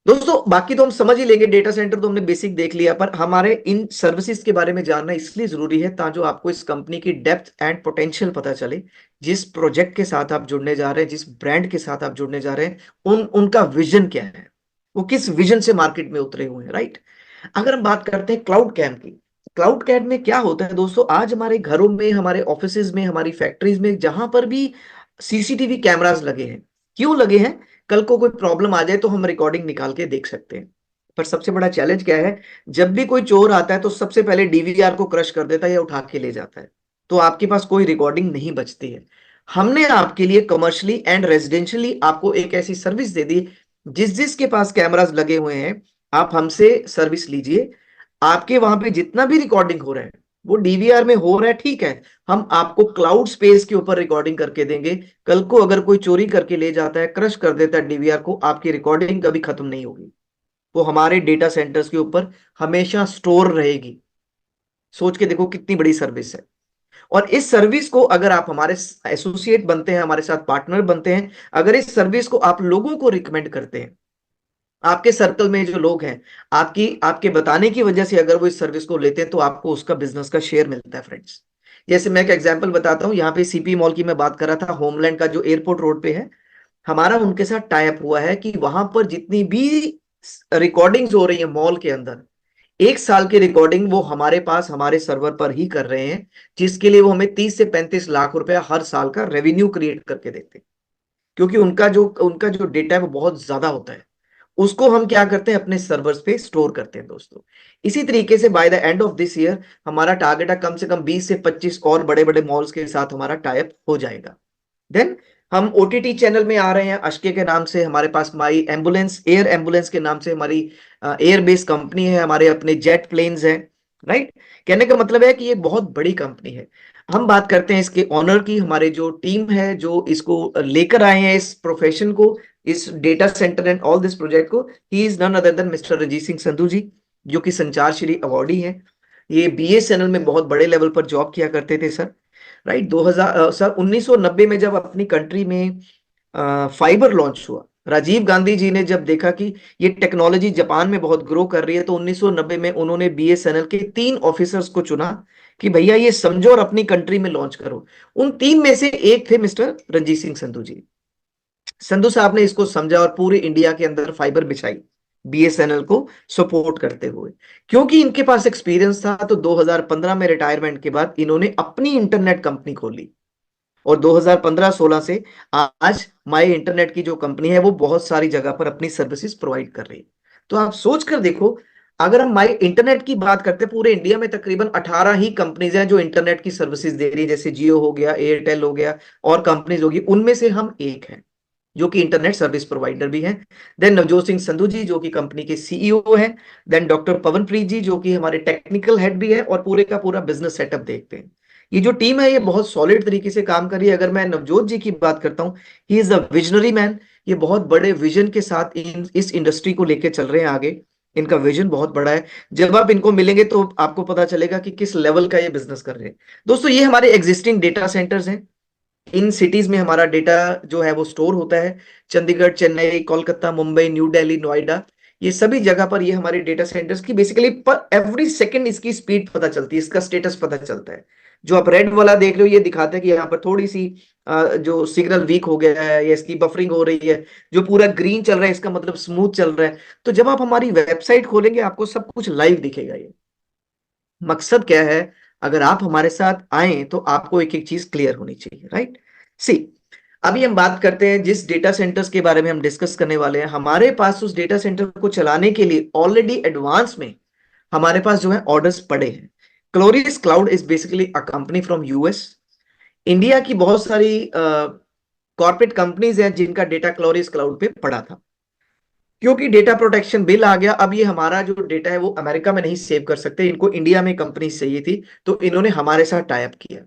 Speaker 1: दोस्तों, बाकी तो हम समझ ही लेंगे, डेटा सेंटर तो हमने बेसिक देख लिया, पर हमारे इन सर्विसेज के बारे में जानना इसलिए जरूरी है ताकि आपको इस कंपनी की डेप्थ एंड पोटेंशियल पता चले। जिस प्रोजेक्ट के साथ आप जुड़ने जा रहे हैं, जिस ब्रांड के साथ आप जुड़ने जा रहे हैं, उनका विजन क्या है, वो किस विजन से मार्केट में उतरे हुए हैं, राइट। अगर हम बात करते हैं क्लाउड कैम की, क्लाउड कैम में क्या होता है दोस्तों, आज हमारे घरों में, हमारे ऑफिसेज में, हमारी फैक्ट्रीज में, जहां पर भी सीसीटीवी कैमरास लगे हैं, क्यों लगे हैं, कल को कोई प्रॉब्लम आ जाए तो हम रिकॉर्डिंग निकाल के देख सकते हैं। पर सबसे बड़ा चैलेंज क्या है, जब भी कोई चोर आता है तो सबसे पहले डीवीआर को क्रश कर देता है या उठा के ले जाता है, तो आपके पास कोई रिकॉर्डिंग नहीं बचती है। हमने आपके लिए कमर्शियली एंड रेजिडेंशियली आपको एक ऐसी सर्विस दे दी, जिस जिसके पास कैमरास लगे हुए हैं आप हमसे सर्विस लीजिए। आपके वहां पे जितना भी रिकॉर्डिंग हो रहा है वो डीवीआर में हो रहा है, ठीक है, हम आपको क्लाउड स्पेस के ऊपर रिकॉर्डिंग करके देंगे। कल को अगर कोई चोरी करके ले जाता है, क्रश कर देता है डीवीआर को, आपकी रिकॉर्डिंग कभी खत्म नहीं होगी, वो हमारे डेटा सेंटर्स के ऊपर हमेशा स्टोर रहेगी। सोच के देखो कितनी बड़ी सर्विस है। और इस सर्विस को अगर आप हमारे एसोसिएट बनते हैं, हमारे साथ पार्टनर बनते हैं, अगर इस सर्विस को आप लोगों को रिकमेंड करते हैं, आपके सर्कल में जो लोग हैं, आपकी आपके बताने की वजह से अगर वो इस सर्विस को लेते हैं तो आपको उसका बिजनेस का शेयर मिलता है फ्रेंड्स। जैसे मैं एक एग्जांपल बताता हूं, यहाँ पे सीपी मॉल की मैं बात कर रहा था, होमलैंड का जो एयरपोर्ट रोड पे है, हमारा उनके साथ टाई अप हुआ है कि वहां पर जितनी भी रिकॉर्डिंग्स हो रही है मॉल के अंदर, 1 साल की रिकॉर्डिंग वो हमारे पास हमारे सर्वर पर ही कर रहे हैं, जिसके लिए वो हमें 30 से 35 लाख रुपया हर साल का रेवेन्यू क्रिएट करके देते हैं। क्योंकि उनका जो डेटा है वो बहुत ज्यादा होता है, उसको हम क्या करते हैं, अपने सर्वर्स पे स्टोर करते हैं दोस्तों। इसी तरीके से by the end of this year हमारा टारगेट है कम से कम 20 से 25 और बड़े बड़े मॉल्स के साथ हमारा टाई अप हो जाएगा। देन हम ओटीटी चैनल में आ रहे हैं, अश्के के नाम से हमारे पास माई एम्बुलेंस, एयर एम्बुलेंस के नाम से हमारी एयर बेस कंपनी है, हमारे अपने जेट प्लेन्स हैं, राइट। कहने का मतलब है कि ये बहुत बड़ी कंपनी है। हम बात करते हैं इसके ऑनर की, हमारे जो टीम है जो इसको लेकर आए हैं इस प्रोफेशन को, इस data centre and all this project को, he is none other than mister Ranjit Singh Sandhu ji, जो कि संचार श्री अवार्डी है। ये बीएसएनएल में बहुत बड़े लेवल पर जॉब किया करते थे सर, राइट। 2000 सर 1990 में जब अपनी कंट्री में फाइबर लॉन्च हुआ, राजीव गांधी जी ने जब देखा कि ये टेक्नोलॉजी जापान में बहुत ग्रो कर रही है, तो 1990 में उन्होंने बीएसएनएल के 3 ऑफिसर्स को चुना कि भैया ये समझो और अपनी कंट्री में लॉन्च करो। उन 3 में से एक थे मिस्टर रंजीत सिंह संधू जी। संधू साहब ने इसको समझा और पूरे इंडिया के अंदर फाइबर बिछाई बीएसएनएल को सपोर्ट करते हुए। क्योंकि इनके पास एक्सपीरियंस था, तो 2015 में रिटायरमेंट के बाद इन्होंने अपनी इंटरनेट कंपनी खोली, और 2015-16 से आज माई इंटरनेट की जो कंपनी है वो बहुत सारी जगह पर अपनी सर्विसेज प्रोवाइड कर रही है। तो आप सोच कर देखो, अगर हम माई इंटरनेट की बात करते हैं, पूरे इंडिया में तकरीबन 18 ही कंपनीज हैं जो इंटरनेट की सर्विसेज दे रही है, जैसे जियो हो गया, एयरटेल हो गया, और कंपनीज होगी, उनमें से हम एक हैं जो कि इंटरनेट सर्विस प्रोवाइडर भी हैं। देन नवजोत सिंह संधू जी जो कि कंपनी के सीईओ हैं। देन डॉक्टर पवनप्रीत जी जो कि हमारे टेक्निकल हेड भी है और पूरे का पूरा बिजनेस सेटअप देखते हैं। ये जो टीम है ये बहुत सॉलिड तरीके से काम कर रही है। अगर मैं नवजोत जी की बात करता हूँ, he is a visionary man, ये बहुत बड़े विजन के साथ इस इंडस्ट्री को लेके चल रहे हैं आगे। इनका विजन बहुत बड़ा है, जब आप इनको मिलेंगे तो आपको पता चलेगा कि किस लेवल का ये बिजनेस कर रहे हैं। दोस्तों ये हमारे एग्जिस्टिंग डेटा सेंटर्स हैं, इन सिटीज में हमारा डेटा जो है वो स्टोर होता है। चंडीगढ़, चेन्नई, कोलकाता, मुंबई, न्यू दिल्ली, नोएडा, ये सभी जगह पर ये हमारे डेटा सेंटर्स की बेसिकली पर एवरी सेकंड इसकी स्पीड पता चलती है, इसका स्टेटस पता चलता है। जो आप रेड वाला देख रहे हो ये दिखाता है कि यहाँ पर थोड़ी सी जो सिग्नल वीक हो गया है या इसकी बफरिंग हो रही है। जो पूरा ग्रीन चल रहा है इसका मतलब स्मूथ चल रहा है। तो जब आप हमारी वेबसाइट खोलेंगे आपको सब कुछ लाइव दिखेगा। ये मकसद क्या है, अगर आप हमारे साथ आए तो आपको एक एक चीज क्लियर होनी चाहिए, राइट। सी, अभी हम बात करते हैं जिस डेटा सेंटर्स के बारे में हम डिस्कस करने वाले हैं, हमारे पास उस डेटा सेंटर को चलाने के लिए ऑलरेडी एडवांस में हमारे पास जो है ऑर्डर्स पड़े हैं। Chloris Cloud is basically a company from US. India की बहुत सारी कॉर्पोरेट कंपनीज हैं जिनका डेटा क्लोरिस क्लाउड पे पड़ा था। क्योंकि डेटा प्रोटेक्शन बिल आ गया, अब ये हमारा जो डेटा है वो अमेरिका में नहीं सेव कर सकते, इनको इंडिया में कंपनी चाहिए थी, तो इन्होंने हमारे साथ टाई अप किया।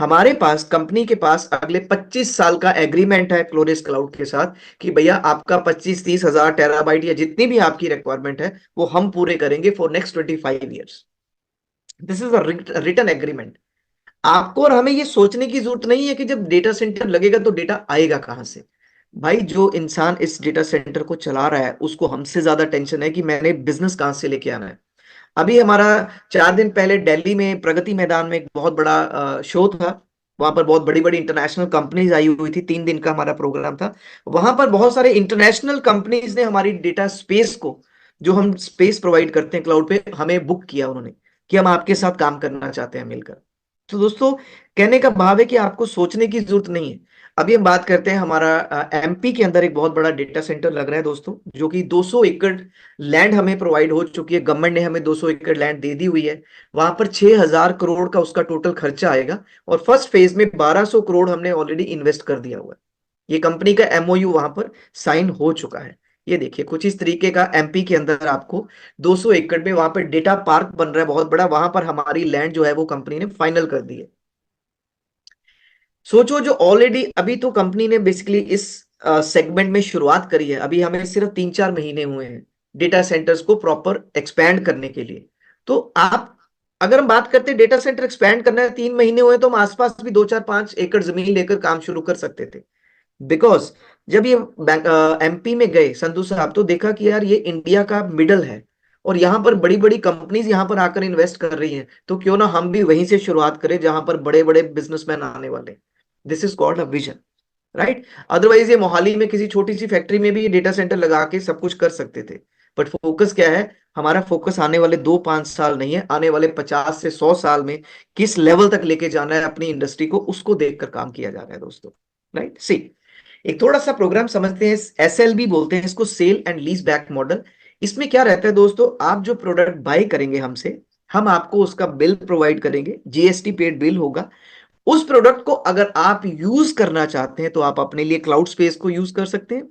Speaker 1: हमारे पास, कंपनी के पास अगले 25 साल का एग्रीमेंट है क्लोरिस क्लाउड के साथ कि भैया आपका 25-30 हजार टेराबाइट या जितनी भी आपकी रिक्वायरमेंट है वो हम पूरे करेंगे for next 25 years. This is a written agreement. आपको और हमें ये सोचने की जरूरत नहीं है कि जब डेटा सेंटर लगेगा तो डेटा आएगा कहां से। भाई जो इंसान इस डेटा सेंटर को चला रहा है उसको हमसे ज्यादा टेंशन है कि मैंने बिजनेस कहां से लेके आना है। अभी हमारा 4 दिन पहले दिल्ली में प्रगति मैदान में एक बहुत बड़ा शो था। वहां पर बहुत बड़ी बड़ी इंटरनेशनल कंपनीज आई हुई थी, 3 दिन का हमारा प्रोग्राम था। वहां पर बहुत सारे इंटरनेशनल कंपनीज ने हमारी डेटा स्पेस को, जो हम स्पेस प्रोवाइड करते हैं क्लाउड पे, हमें बुक किया उन्होंने कि हम आपके साथ काम करना चाहते हैं मिलकर। तो दोस्तों, कहने का भाव है कि आपको सोचने की जरूरत नहीं है। अभी हम बात करते हैं, हमारा एमपी के अंदर एक बहुत बड़ा डेटा सेंटर लग रहा है दोस्तों, जो कि 200 एकड़ लैंड हमें प्रोवाइड हो चुकी है। गवर्नमेंट ने हमें 200 एकड़ लैंड दे दी हुई है। वहां पर 6,000 करोड़ का उसका टोटल खर्चा आएगा और फर्स्ट फेज में 1,200 करोड़ हमने ऑलरेडी इन्वेस्ट कर दिया हुआ है। ये कंपनी का एमओयू वहां पर साइन हो चुका है। ये देखिए कुछ इस तरीके का एमपी के अंदर आपको 200 एकड़ में वहां पर डेटा पार्क बन रहा है बहुत बड़ा। वहां पर हमारी लैंड जो है वो कंपनी ने फाइनल कर दी है। सोचो, जो ऑलरेडी अभी तो कंपनी ने बेसिकली इस सेगमेंट में शुरुआत करी है। अभी हमें सिर्फ 3-4 महीने हुए हैं डेटा सेंटर्स को प्रॉपर एक्सपैंड करने के लिए। तो आप, अगर हम बात करते हैं डेटा सेंटर एक्सपैंड करना है, 3 महीने हुए तो हम आसपास भी 2-4-5 एकड़ जमीन लेकर काम शुरू कर सकते थे। बिकॉज जब ये एमपी में गए संधू साहब, तो देखा कि यार ये इंडिया का मिडल है और यहाँ पर बड़ी बड़ी कंपनीज यहाँ पर आकर इन्वेस्ट कर रही हैं, तो क्यों ना हम भी वहीं से शुरुआत करें जहां पर बड़े बड़े बिजनेसमैन आने वाले। This is called a vision, right. Otherwise ये मोहाली में किसी छोटी सी फैक्ट्री में भी ये डेटा सेंटर लगा के सब कुछ कर सकते थे। बट फोकस क्या है हमारा? फोकस आने वाले 2-5 साल नहीं है, आने वाले 50 से 100 साल में किस लेवल तक लेके जाना है अपनी इंडस्ट्री को, उसको देखकर काम किया जा रहा है दोस्तों, राइट। सी, एक थोड़ा सा प्रोग्राम समझते हैं। एसएलबी बोलते हैं इसको, sale and lease back model. इसमें क्या रहता है दोस्तों, आप जो प्रोडक्ट बाय करेंगे हमसे, हम आपको उसका बिल प्रोवाइड करेंगे, जीएसटी पेड बिल होगा। उस प्रोडक्ट को अगर आप यूज करना चाहते हैं तो आप अपने लिए क्लाउड स्पेस को यूज कर सकते हैं।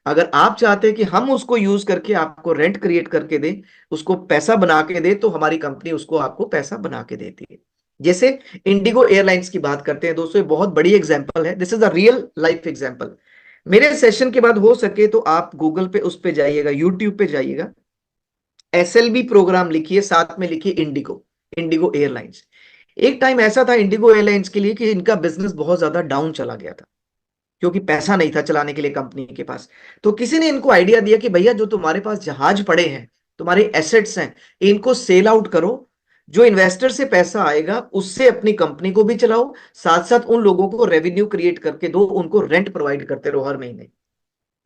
Speaker 1: अगर आप चाहते हैं कि हम उसको यूज करके आपको रेंट क्रिएट करके दें, उसको पैसा बना के दे, तो हमारी कंपनी उसको आपको पैसा बना के देती है। जैसे इंडिगो एयरलाइंस की बात करते हैं दोस्तों, ये बहुत बड़ी एग्जांपल है। This is a real life example. मेरे सेशन के बाद हो सके तो आप गूगल पे उस पे जाइएगा, यूट्यूब पे जाइएगा, एसएलबी प्रोग्राम लिखिए, साथ में लिखिए इंडिगो, इंडिगो एयरलाइंस। एक टाइम ऐसा था इंडिगो एयरलाइंस के लिए कि इनका बिजनेस बहुत ज्यादा डाउन चला गया था, क्योंकि पैसा नहीं था चलाने के लिए कंपनी के पास। तो किसी ने इनको आइडिया दिया कि भैया जो तुम्हारे पास जहाज पड़े हैं, तुम्हारे एसेट्स हैं, इनको सेल आउट करो। जो इन्वेस्टर से पैसा आएगा उससे अपनी कंपनी को भी चलाओ, साथ साथ उन लोगों को रेवेन्यू क्रिएट करके दो, उनको रेंट प्रोवाइड करते रहो हर महीने।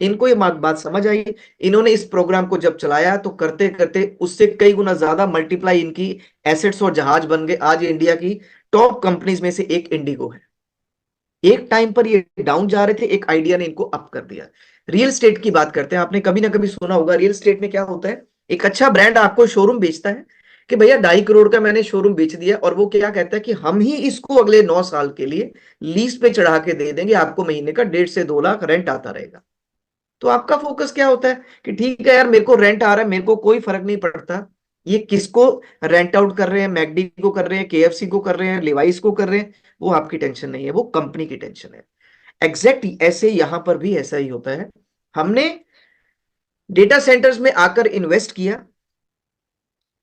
Speaker 1: इनको ये बात समझ आई। इन्होंने इस प्रोग्राम को जब चलाया तो करते करते उससे कई गुना ज्यादा मल्टीप्लाई इनकी एसेट्स और जहाज बन गए। आज इंडिया की टॉप कंपनीज में से एक इंडिगो है। एक टाइम पर ये डाउन जा रहे थे, एक आइडिया ने इनको अप कर दिया। रियल स्टेट की बात करते हैं, आपने कभी ना कभी सुना होगा रियल स्टेट में क्या होता है। एक अच्छा ब्रांड आपको शोरूम बेचता है कि भैया 2.5 करोड़ का मैंने शोरूम बेच दिया, और वो क्या कहता है कि हम ही इसको अगले 9 साल के लिए लीज पे चढ़ा के दे देंगे, आपको महीने का 1.5 से 2 लाख रेंट आता रहेगा। तो आपका फोकस क्या होता है कि ठीक है यार, मेरे को रेंट आ रहा है, मेरे को कोई फर्क नहीं पड़ता ये किसको रेंट आउट कर रहे हैं, मैकडी को कर रहे हैं, केएफसी को कर रहे हैं, लिवाइस को कर रहे हैं, वो आपकी टेंशन नहीं है, वो कंपनी की टेंशन है। एग्जैक्टली ऐसे यहां पर भी ऐसा ही होता है। हमने डेटा सेंटर्स में आकर इन्वेस्ट किया।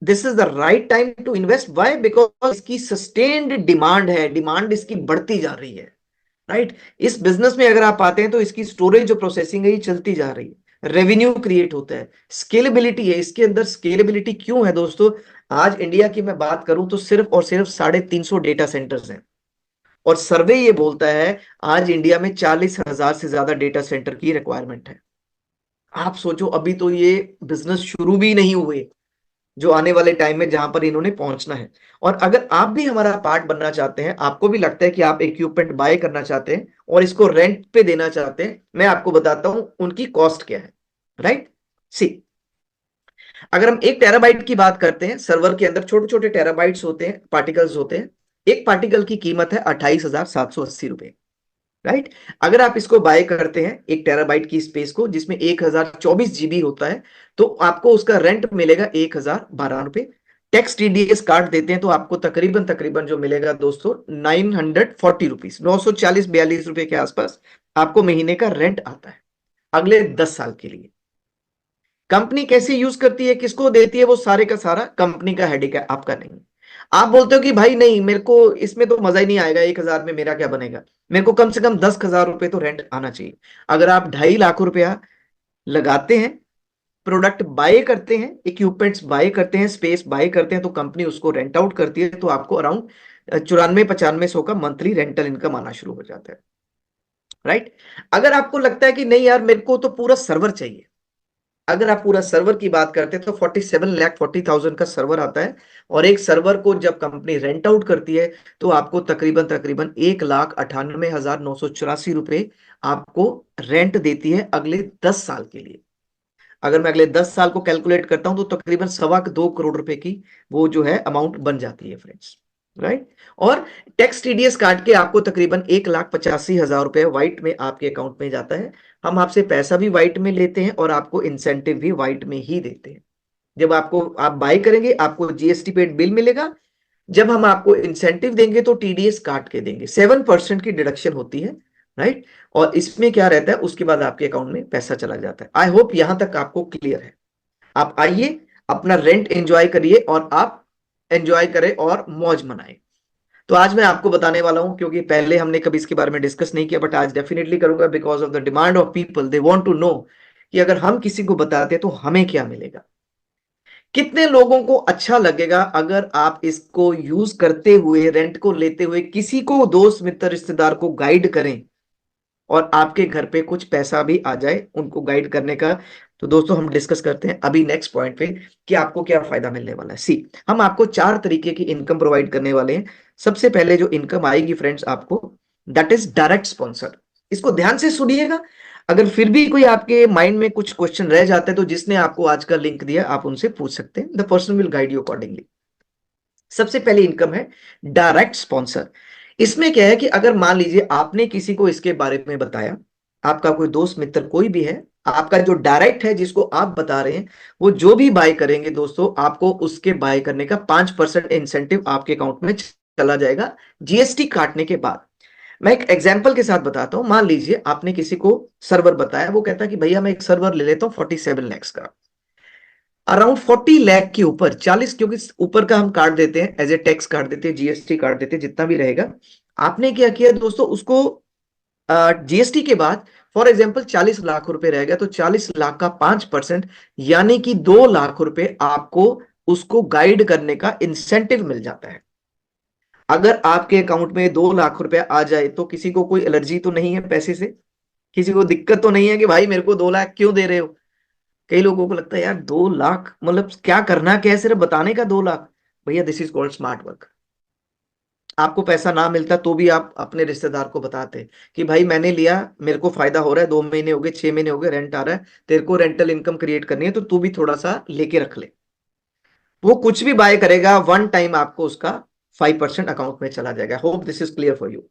Speaker 1: This is the right time to invest. Why? Because इसकी सस्टेन्ड डिमांड है, डिमांड इसकी बढ़ती जा रही है, राइट। इस बिजनेस में अगर आप आते हैं तो इसकी स्टोरेज जो प्रोसेसिंग है ये चलती जा रही है, रेवेन्यू क्रिएट होता है, स्केलेबिलिटी है इसके अंदर। स्केलेबिलिटी क्यों है दोस्तों? आज इंडिया की मैं बात करूं तो सिर्फ और सिर्फ 350 डेटा सेंटर्स हैं, और सर्वे ये बोलता है आज इंडिया में 40,000 से ज्यादा डेटा सेंटर की रिक्वायरमेंट है। आप सोचो, अभी तो ये बिजनेस शुरू भी नहीं हुए, जो आने वाले टाइम में जहां पर इन्होंने पहुंचना है। और अगर आप भी हमारा पार्ट बनना चाहते हैं, आपको भी लगता है कि आप इक्विपमेंट बाय करना चाहते हैं और इसको रेंट पे देना चाहते हैं, मैं आपको बताता हूं उनकी कॉस्ट क्या है, राइट। सी, अगर हम 1 टेराबाइट की बात करते हैं, सर्वर के अंदर छोटे छोटे टेराबाइट्स होते हैं, पार्टिकल्स होते हैं। एक पार्टिकल की कीमत है 28,780 रुपए, राइट। अगर आप इसको बाय करते हैं 1 टेराबाइट की स्पेस को, जिसमें 1024 जीबी होता है, तो आपको उसका रेंट मिलेगा 1,012 रुपए। टैक्स टीडीएस काट देते हैं तो आपको तकरीबन तकरीबन जो मिलेगा दोस्तों 940 रुपीज, 940-42 रुपए के आसपास आपको महीने का रेंट आता है अगले 10 साल के लिए। कंपनी कैसे यूज करती है, किसको देती है, वो सारे का सारा कंपनी का हेडेक है, आपका नहीं। आप बोलते हो कि भाई नहीं मेरे को इसमें तो मजा ही नहीं आएगा, 1,000 में मेरा क्या बनेगा, मेरे को कम से कम 10,000 रुपए तो रेंट आना चाहिए। अगर आप 2.5 लाख रुपया लगाते हैं, प्रोडक्ट बाय करते हैं, इक्विपमेंट्स बाय करते हैं, स्पेस बाय करते हैं, तो कंपनी उसको रेंट आउट करती है, तो आपको अराउंड 94-95 सौ का मंथली रेंटल इनकम आना शुरू हो जाता है, राइट। अगर आपको लगता है कि नहीं यार मेरे को तो पूरा सर्वर चाहिए, अगर आप पूरा सर्वर की बात करते हैं तो 47,40,000 का सर्वर आता है, और एक सर्वर को जब कंपनी रेंट आउट करती है तो आपको तकरीबन तकरीबन 1,98,984 रुपए आपको रेंट देती है अगले 10 साल के लिए। अगर मैं अगले 10 साल को कैलकुलेट करता हूं तो तकरीबन 2.25 करोड़ रुपए की वो जो है अमाउंट बन जाती है फ्रेंड्स, राइट। और टैक्स टीडीएस काट के आपको तकरीबन 1,85,000 रुपए व्हाइट में आपके अकाउंट में जाता है। हम आपसे पैसा भी व्हाइट में लेते हैं और आपको इंसेंटिव भी व्हाइट में ही देते हैं। जब आपको आप बाय करेंगे आपको जीएसटी पेड बिल मिलेगा, जब हम आपको इंसेंटिव देंगे तो टीडीएस काट के देंगे, 7% की डिडक्शन होती है, राइट। और इसमें क्या रहता है, उसके बाद आपके अकाउंट में पैसा चला जाता है। आई होप यहां तक आपको क्लियर है। आप आइए अपना रेंट एंजॉय करिए और आप एंजॉय करें और मौज मनाएं। तो आज मैं आपको बताने वाला हूं, क्योंकि पहले हमने कभी इसके बारे में डिस्कस नहीं किया, बट आज डेफिनेटली करूंगा because of the demand of people, they want to know कि अगर हम किसी को बताते तो हमें क्या मिलेगा। कितने लोगों को अच्छा लगेगा अगर आप इसको यूज करते हुए, रेंट को लेते हुए किसी को, दोस्त मित्र रिश्तेदार को गाइड करें और आपके घर पे कुछ पैसा भी आ जाए उनको गाइड करने का। तो दोस्तों हम डिस्कस करते हैं अभी नेक्स्ट पॉइंट पे कि आपको क्या फायदा मिलने वाला है। सी, हम आपको 4 तरीके की इनकम प्रोवाइड करने वाले हैं। सबसे पहले जो इनकम आएगी फ्रेंड्स आपको, दैट इज डायरेक्ट स्पॉन्सर। इसको ध्यान से सुनिएगा, अगर फिर भी कोई आपके माइंड में कुछ क्वेश्चन रह जाते हैं तो जिसने आपको आज का लिंक दिया आप उनसे पूछ सकते हैं, the person will guide you accordingly. सबसे पहले इनकम है डायरेक्ट स्पॉन्सर। इसमें क्या है कि अगर मान लीजिए आपने किसी को इसके बारे में बताया, आपका कोई दोस्त मित्र कोई भी है, आपका जो डायरेक्ट है जिसको आप बता रहे हैं, वो जो भी बाय करेंगे दोस्तों आपको उसके बाय करने का 5% इंसेंटिव आपके अकाउंट में चला जाएगा जीएसटी काटने के बाद। मैं एक एग्जांपल के साथ बताता हूं। मान लीजिए आपने किसी को सर्वर बताया, वो कहता है कि भैया मैं एक सर्वर ले लेता हूं 47 लाख का, अराउंड 40 लाख के ऊपर 40, क्योंकि ऊपर का हम काट देते हैं एज ए टैक्स, काट देते हैं जीएसटी, काट देते हैं जितना भी रहेगा। आपने क्या किया दोस्तों, उसको जीएसटी के बाद फॉर एग्जांपल 40 लाख रुपए रहेगा, तो 40 लाख का 5% यानी कि 2 लाख रुपए आपको उसको गाइड करने का इंसेंटिव मिल जाता है। अगर आपके अकाउंट में 2 लाख रुपए आ जाए तो किसी को कोई एलर्जी तो नहीं है पैसे से, किसी को दिक्कत तो नहीं है कि भाई मेरे को 2 लाख क्यों दे रहे हो। कई लोगों को लगता है यार 2 लाख मतलब क्या करना क्या है, सिर्फ बताने का 2 लाख। भैया this is called smart work. आपको पैसा ना मिलता तो भी आप अपने रिश्तेदार को बताते कि भाई मैंने लिया, मेरे को फायदा हो रहा है, 2 महीने हो गए, 6 महीने हो गए, रेंट आ रहा है, तेरे को रेंटल इनकम क्रिएट करनी है तो तू भी थोड़ा सा लेके रख ले। वो कुछ भी बाय करेगा वन टाइम आपको उसका 5% अकाउंट में चला जाएगा। Hope this is clear for you.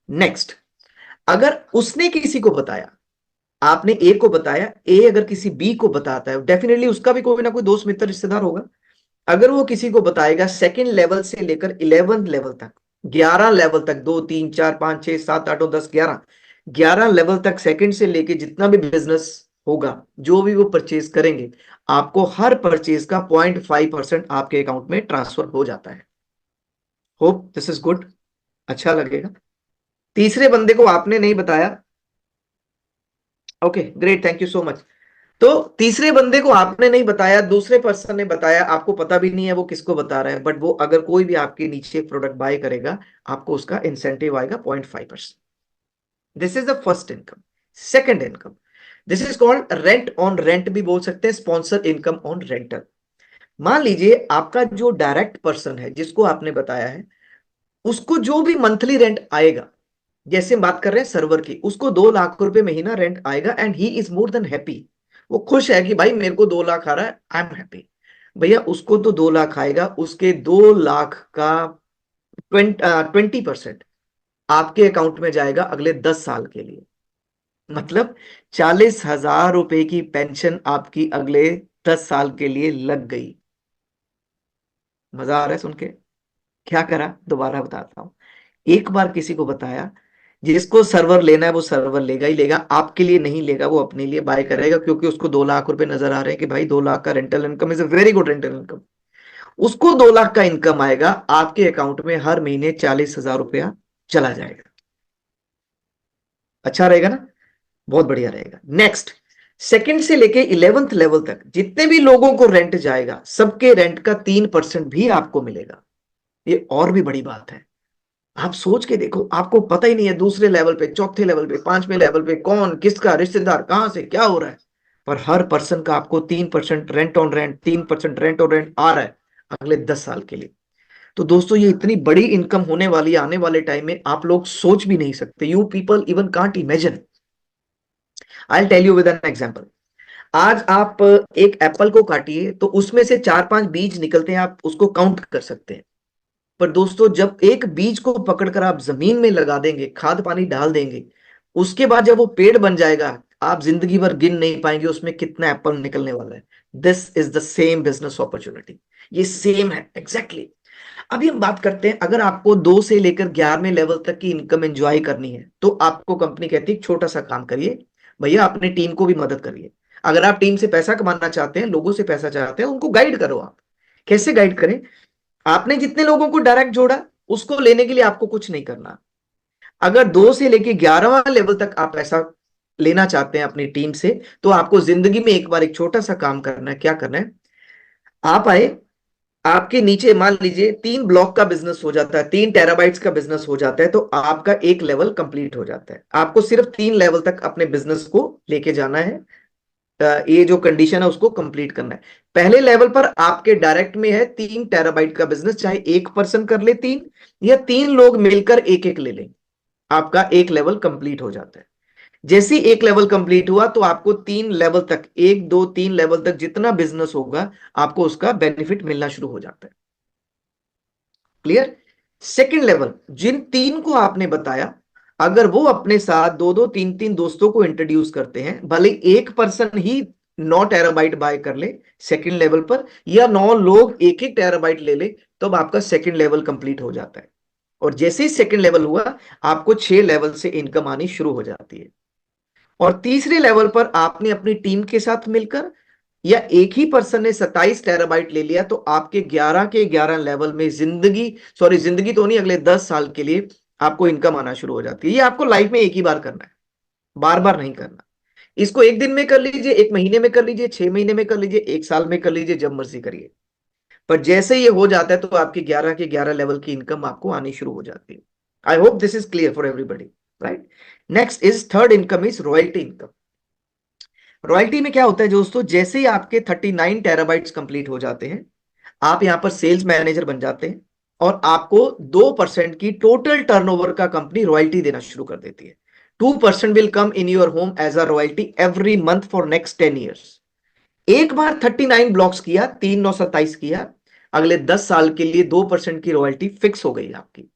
Speaker 1: Next, अगर उसने किसी को बताया, आपने ए को बताया, ए अगर किसी बी को बताता है, डेफिनेटली उसका भी कोई ना कोई दोस्त मित्र रिश्तेदार होगा। अगर वो किसी को बताएगा सेकंड लेवल से लेकर 11th लेवल तक, 11 लेवल तक, 2 3 4 5 6 7 8 9 10 11, 11 लेवल तक सेकंड से लेके जितना भी बिजनेस होगा, जो भी वो परचेज करेंगे, आपको हर परचेज का 0.5% आपके अकाउंट में ट्रांसफर हो जाता है। होप दिस इज गुड, अच्छा लगेगा। तीसरे बंदे को आपने नहीं बताया, okay great, thank you so much. तो तीसरे बंदे को आपने नहीं बताया, दूसरे पर्सन ने बताया, आपको पता भी नहीं है वो किसको बता रहा है, बट वो अगर कोई भी आपके नीचे प्रोडक्ट बाय करेगा आपको उसका इंसेंटिव आएगा 0.5%। This is the first income. Second income, this is called rent on rent भी बोल सकते हैं, स्पॉन्सर इनकम ऑन रेंटल। मान लीजिए आपका जो डायरेक्ट पर्सन है जिसको आपने बताया है, उसको जो भी मंथली रेंट आएगा, जैसे हम बात कर रहे हैं सर्वर की, उसको 2 लाख रुपए महीना रेंट आएगा and he is more than happy. वो खुश है कि भाई मेरे को 2 लाख आ रहा है, आई एम हैप्पी। भैया उसको तो 2 लाख आएगा, उसके 2 लाख का 20% आपके अकाउंट में जाएगा अगले 10 साल के लिए। मतलब 40,000 रुपए की पेंशन आपकी अगले 10 साल के लिए लग गई। मजा आ रहा है सुन के? क्या करा, दोबारा बताता हूँ। एक बार किसी को बताया, जिसको सर्वर लेना है वो सर्वर लेगा ही लेगा, आपके लिए नहीं लेगा, वो अपने लिए बाय करेगा, क्योंकि उसको 2 लाख रुपए नजर आ रहे हैं कि भाई 2 लाख का rental income is a very good rental income. उसको 2 लाख का इनकम आएगा, आपके अकाउंट में हर महीने 40,000 रुपया चला जाएगा। अच्छा रहेगा ना? बहुत बढ़िया रहेगा। नेक्स्ट, सेकंड से लेके 11th लेवल तक जितने भी लोगों को रेंट जाएगा, सबके रेंट का 3% भी आपको मिलेगा। ये और भी बड़ी बात है। आप सोच के देखो, आपको पता ही नहीं है दूसरे लेवल पे, चौथे लेवल पे, पांचवें लेवल पे कौन किसका रिश्तेदार कहां से क्या हो रहा है, पर हर पर्सन का आपको 3% rent on rent, 3% rent on rent आ रहा है अगले 10 साल के लिए। तो दोस्तों, ये इतनी बड़ी इनकम होने वाली है आने वाले टाइम में, आप लोग सोच भी नहीं सकते। You people even can't imagine. I tell you with an example. आज आप एक एप्पल को काटिए तो उसमें से 4-5 बीज निकलते हैं, आप उसको काउंट कर सकते हैं। पर दोस्तों, जब एक बीज को पकड़कर आप जमीन में लगा देंगे, खाद पानी डाल देंगे, उसके बाद जब वो पेड़ बन जाएगा, आप जिंदगी भर गिन नहीं पाएंगे उसमें कितना एप्पल निकलने वाला है। This is the same business opportunity. ये सेम है एग्जैक्टली exactly। अभी हम बात करते हैं, अगर आपको 2 से लेकर 11वें लेवल तक की इनकम एंजॉय करनी है, तो आपको कंपनी कहती है एक छोटा सा काम करिए भैया, अपनी टीम को भी मदद करिए। अगर आप टीम से पैसा कमाना चाहते हैं, लोगों से पैसा चाहते हैं, उनको गाइड करो। आप कैसे गाइड करें? आपने जितने लोगों को डायरेक्ट जोड़ा, उसको लेने के लिए आपको कुछ नहीं करना। अगर 2 से लेके 11वां लेवल तक आप पैसा लेना चाहते हैं अपनी टीम से, तो आपको जिंदगी में एक बार एक छोटा सा काम करना है। क्या करना है? आप आए, आपके नीचे मान लीजिए 3 ब्लॉक का बिजनेस हो जाता है, 3 टेराबाइट्स का बिजनेस हो जाता है, तो आपका एक लेवल कंप्लीट हो जाता है। आपको सिर्फ 3 लेवल तक अपने बिजनेस को लेके जाना है। ये जो कंडीशन है उसको कंप्लीट करना है। पहले लेवल पर आपके डायरेक्ट में है 3 टेराबाइट का बिजनेस, चाहे एक पर्सन कर ले 3, या 3 लोग मिलकर एक एक ले लें, आपका एक लेवल कंप्लीट हो जाता है। जैसे ही एक लेवल कंप्लीट हुआ, तो आपको 3 लेवल तक, 1 2 3 लेवल तक जितना बिजनेस होगा, आपको उसका बेनिफिट मिलना शुरू हो जाता है। क्लियर? सेकंड लेवल, जिन 3 को आपने बताया, अगर वो अपने साथ 2 2 3 3 दोस्तों को इंट्रोड्यूस करते हैं, भले एक पर्सन ही 9 टेराबाइट बाय कर ले सेकंड लेवल पर, या 9 लोग एक एक टेराबाइट ले ले, तब आपका सेकंड लेवल कंप्लीट हो जाता है। और जैसे ही सेकंड लेवल हुआ, आपको 6 लेवल से इनकम आनी शुरू हो जाती है। और तीसरे लेवल पर आपने अपनी टीम के साथ मिलकर, या एक ही पर्सन ने 27 टेराबाइट ले लिया, तो आपके 11 के 11 लेवल में जिंदगी तो नहीं, अगले 10 साल के लिए आपको इनकम आना शुरू हो जाती है। ये आपको लाइफ में एक ही बार करना है, बार बार नहीं करना। इसको एक दिन में कर लीजिए, एक महीने में कर लीजिए, 6 महीने में कर लीजिए, एक साल में कर लीजिए, जब मर्जी करिए। पर जैसे ये हो जाता है, तो आपकी 11 के 11 लेवल की इनकम आपको आनी शुरू हो जाती है। I hope this is clear for everybody, right? Next is third income, is royalty income. Royalty में क्या होता है दोस्तों, जैसे ही आपके 39 टेराबाइट्स कंप्लीट हो जाते हैं, आप यहां पर सेल्स मैनेजर बन जाते हैं, और आपको 2% की टोटल टर्नओवर का कंपनी रॉयल्टी देना शुरू कर देती है। 2% will come in your home as a royalty every month for next 10 years. एक बार 39 ब्लॉक्स किया, 3 9 27 किया, अगले 10 साल के लिए 2% की रॉयल्टी फिक्स हो गई आपकी।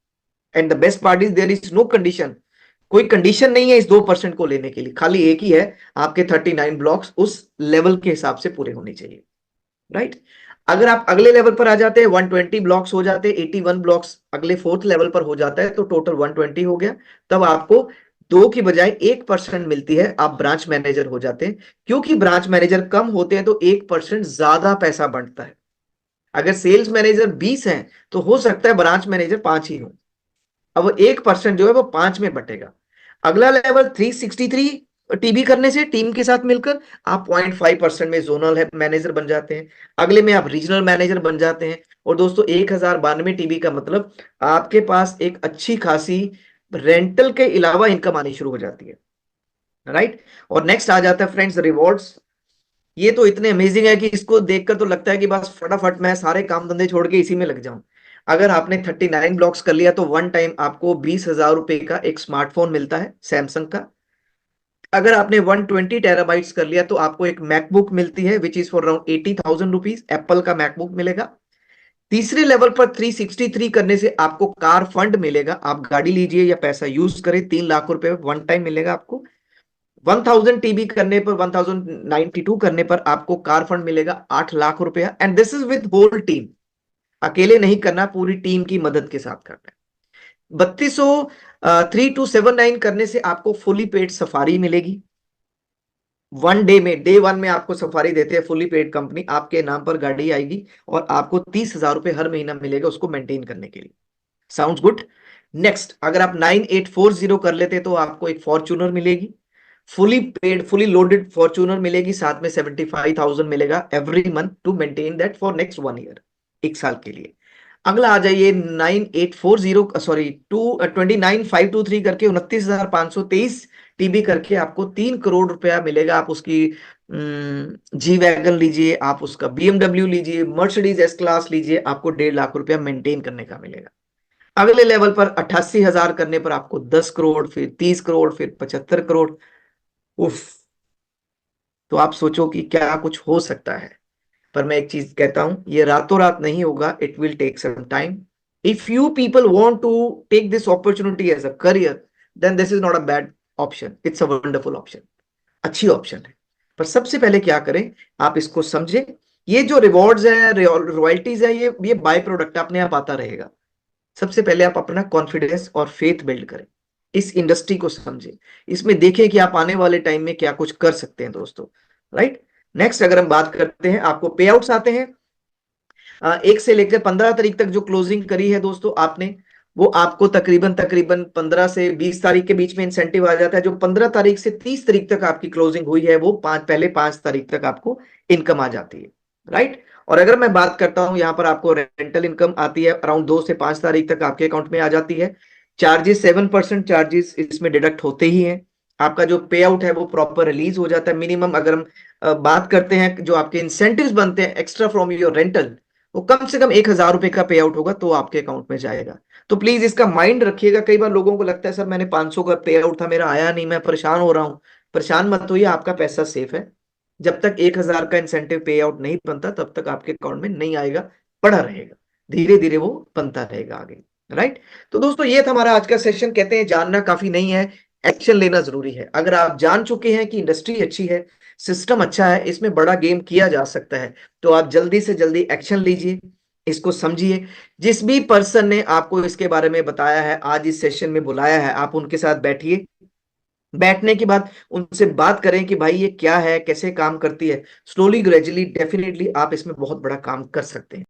Speaker 1: And the best part is, there is no condition. कोई कंडीशन नहीं है इस 2% को लेने के लिए, खाली एक ही है, आपके 39 ब्लॉक्स उस लेवल के हिसाब से पूरे होने चाहिए, राइट? अगर आप अगले लेवल पर आ जाते हैं, 120 ब्लॉक्स हो जाते हैं, 81 ब्लॉक्स अगले फोर्थ लेवल पर हो जाता है, तो टोटल 120 हो गया। तब आपको 2 की बजाय 1% मिलती है, आप ब्रांच मैनेजर हो जाते हैं। क्योंकि ब्रांच मैनेजर कम होते हैं, तो 1% ज्यादा पैसा बढ़ता है। अगर सेल्स मैनेजर 20 हैं, तो हो सकता है ब्रांच मैनेजर 5 ही हो। अब वो 1% जो है वो 5 में बटेगा। अगला लेवल 363 टीबी करने से, टीम के साथ मिलकर आप 0.5% में जोनल मैनेजर बन जाते हैं। अगले में आप रीजनल मैनेजर बन जाते हैं। और दोस्तों, 1092 टीबी का मतलब आपके पास एक अच्छी खासी रेंटल के अलावा इनकम आनी शुरू हो जाती है, राइट? और नेक्स्ट आ जाता है फ्रेंड्स, रिवॉर्ड्स। ये तो इतने अमेजिंग है कि इसको देखकर तो लगता है कि बस फटाफट मैं सारे काम धंधे छोड़ के इसी में लग जाऊं। अगर आपने 39 ब्लॉक्स कर लिया, तो वन टाइम आपको 20,000 रुपए का एक स्मार्टफोन मिलता है सैमसंग का। अगर आपने 120 टेराबाइट्स कर लिया, तो आपको एक मैकबुक मिलती है which is for around 80,000 rupees, Apple का मैकबुक मिलेगा। तीसरे लेवल पर 363 करने से आपको कार फंड मिलेगा, आप गाड़ी लीजिए या पैसा यूज करें, 3 लाख रुपए वन टाइम मिलेगा आपको। 1000 टीबी करने पर, 1092 करने पर आपको कार फंड मिलेगा 8 लाख रुपया, and this is with whole team. अकेले नहीं करना, पूरी टीम की मदद के साथ करना है। 3279 करने से आपको फुली पेड सफारी मिलेगी। 1 डे में, डे 1 में आपको सफारी देते हैं फुली पेड कंपनी, आपके नाम पर गाड़ी आएगी और आपको 30,000 रुपए हर महीना मिलेगा उसको मेंटेन करने के लिए। Sounds good. नेक्स्ट, अगर आप 9840 कर लेते तो आपको एक फॉर्च्यूनर मिलेगी, fully paid fully loaded Fortuner मिलेगी, साथ में 75,000 मिलेगा every month to maintain that for next 1 year, 1 साल के लिए। अगला आ जाइए 9840, सॉरी 229,523 करके 29,523 टीबी करके आपको 3 करोड़ रुपया मिलेगा। आप उसकी जी वैगन लीजिए, आप उसका BMW लीजिए, मर्सिडीज एस क्लास लीजिए, आपको 1.5 लाख रुपया मेंटेन करने का मिलेगा। अगले लेवल पर 88,000 करने पर आपको 10 करोड़, फिर 30 करोड़, फिर 75 करोड़। उफ। तो आप सोचो कि क्या कुछ हो सकता है। पर मैं एक चीज कहता हूं, ये रातों रात नहीं होगा, it will take some time. If you people want to take this opportunity as a career, then this is not a bad option, it's a wonderful option, अच्छी ऑप्शन है। पर सबसे पहले क्या करें, आप इसको समझे। ये जो रिवॉर्ड्स है, रॉयल्टीज है, ये बाय प्रोडक्ट अपने आप आता रहेगा। सबसे पहले आप अपना कॉन्फिडेंस और फेथ बिल्ड करें, इस इंडस्ट्री को समझें, इसमें देखें कि आप आने वाले टाइम में क्या कुछ कर सकते हैं दोस्तों। राइट। नेक्स्ट, अगर हम बात करते हैं, आपको पे आउट्स आते हैं। 1 से लेकर 15 तारीख तक जो क्लोजिंग करी है दोस्तों आपने, वो आपको तकरीबन तकरीबन 15 से 20 तारीख के बीच में इंसेंटिव आ जाता है। जो 15 तारीख से 30 तारीख तक आपकी क्लोजिंग हुई है, वो पहले 5 तारीख तक आपको इनकम आ जाती है। राइट। और अगर मैं बात करता हूं, यहां पर आपको रेंटल इनकम आती है अराउंड 2 से 5 तारीख तक आपके अकाउंट में आ जाती है। चार्जेस 7% चार्जेस इसमें डिडक्ट होते ही हैं। आपका जो पे आउट है वो प्रॉपर रिलीज हो जाता है। मिनिमम अगर हम बात करते हैं, जो आपके इंसेंटिव्स बनते हैं एक्स्ट्रा फ्रॉम योर रेंटल, वो कम से कम 1,000 रुपए का पे आउट होगा तो आपके अकाउंट में जाएगा। तो प्लीज इसका माइंड रखिएगा। कई बार लोगों को लगता है सर मैंने 500 का पे आउट था, मेरा आया नहीं, मैं परेशान हो रहा हूं। परेशान मत होइए, आपका पैसा सेफ है। जब तक 1,000 का इंसेंटिव पे आउट नहीं बनता तब तक आपके अकाउंट में नहीं आएगा, पड़ा रहेगा, धीरे धीरे वो बनता रहेगा आगे। राइट। तो दोस्तों ये था हमारा आज का सेशन। कहते हैं जानना काफी नहीं है, एक्शन लेना जरूरी है। अगर आप जान चुके हैं कि इंडस्ट्री अच्छी है, सिस्टम अच्छा है, इसमें बड़ा गेम किया जा सकता है, तो आप जल्दी से जल्दी एक्शन लीजिए, इसको समझिए। जिस भी पर्सन ने आपको इसके बारे में बताया है, आज इस सेशन में बुलाया है, आप उनके साथ बैठिए। बैठने के बाद उनसे बात करें कि भाई ये क्या है, कैसे काम करती है। स्लोली ग्रेजुअली डेफिनेटली आप इसमें बहुत बड़ा काम कर सकते हैं।